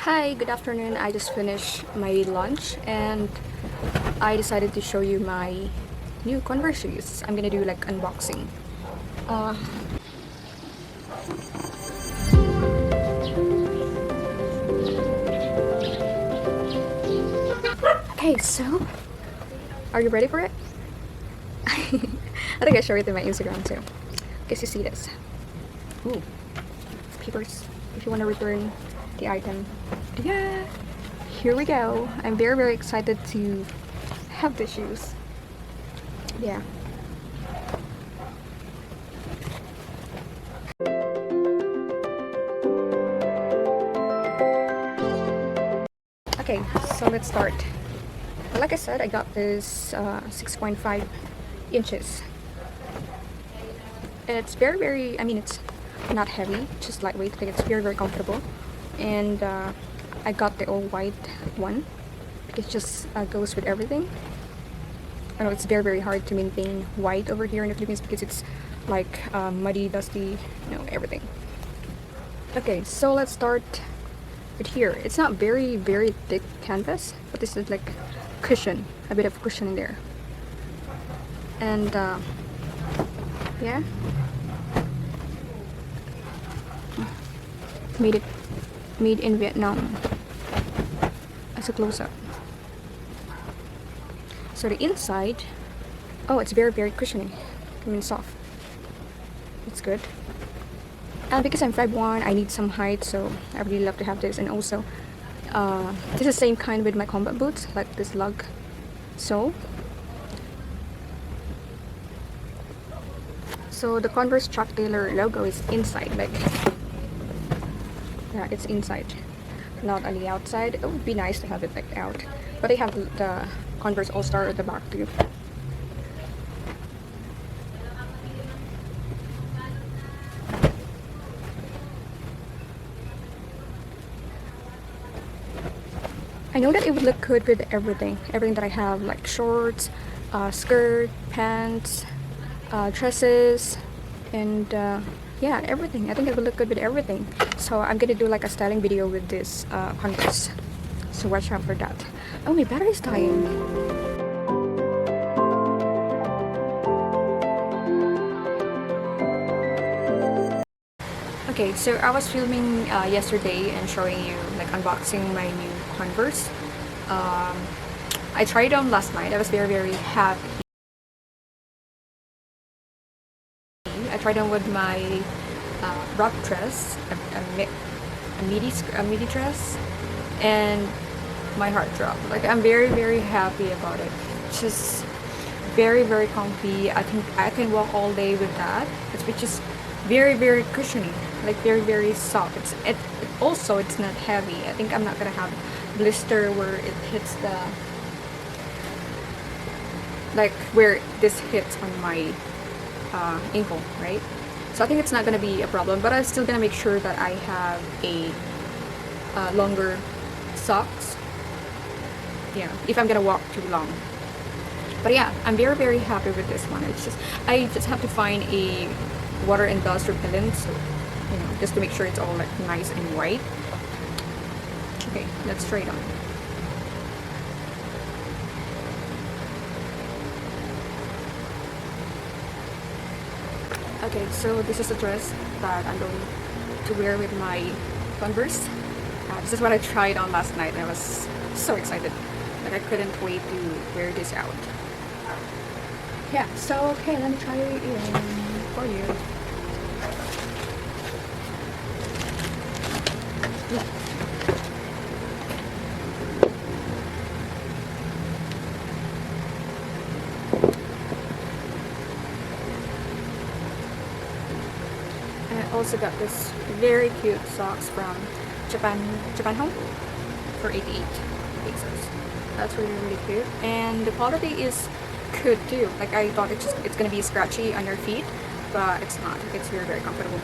Hi, good afternoon. I just finished my lunch and I decided to show you my new Converse shoes. I'm gonna do like unboxing. Uh, okay, so are you ready for it? I think I showed it in my Instagram too. Guess you see this. Ooh, papers. If you want to return the item. Yeah, here we go. I'm very excited to have the shoes. Yeah. Okay, so let's start. Like I said, I got this 6.5 inches. It's very, I mean, it's not heavy, just lightweight. I think it's very comfortable. And I got the all white one. It just goes with everything. I know it's very hard to maintain white over here in the Philippines because it's like muddy, dusty, everything. Okay, so let's start with here. It's not very thick canvas, but this is like cushion, a bit of cushion in there. And yeah, made in Vietnam as a close-up. So the inside, oh, it's very cushiony. I mean, soft. It's good. And because I'm 5'1", I need some height, so I really love to have this. And also, this is the same kind with my combat boots, like this lug sole. So the Converse Chuck Taylor logo is inside, like, yeah, it's inside, not on the outside. It would be nice to have it like out, but they have the Converse All-Star at the back too. I know that it would look good with everything that I have, like shorts, skirt, pants, dresses, and yeah, everything. I think it will look good with everything. So I'm gonna do like a styling video with this Converse. So watch out for that. Oh, my battery's dying. Okay, so I was filming yesterday and showing you like unboxing my new Converse. I tried them last night. I was very happy. I tried them with my wrap dress, a midi dress, and my heart dropped. Like, I'm very happy about it. Just very comfy. I can walk all day with that. It's just very cushiony, like very soft. It also, it's not heavy. I think I'm not gonna have blister where it hits the, like where this hits on my ankle, right? So I think it's not gonna be a problem, but I'm still gonna make sure that I have a longer socks, yeah, if I'm gonna walk too long. But yeah, I'm very happy with this one. It's just, I just have to find a water and dust repellent, so, just to make sure it's all like nice and white. Okay, let's try it on. Okay, so this is the dress that I'm going to wear with my Converse. This is what I tried on last night. I was so excited that I couldn't wait to wear this out. Yeah, so okay, let me try it for you. Yeah. And I also got this very cute socks from Japan Home for 88 pesos. That's really cute, and the quality is good too. Like, I thought it's gonna be scratchy on your feet, but it's not. It's very comfortable.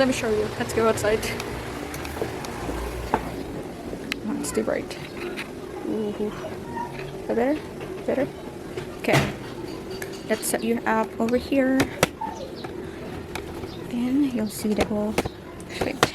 Let me show you. Let's go outside. Oh, it's too bright. Ooh. Better? Better? Okay. Let's set you up over here. Then you'll see the whole effect.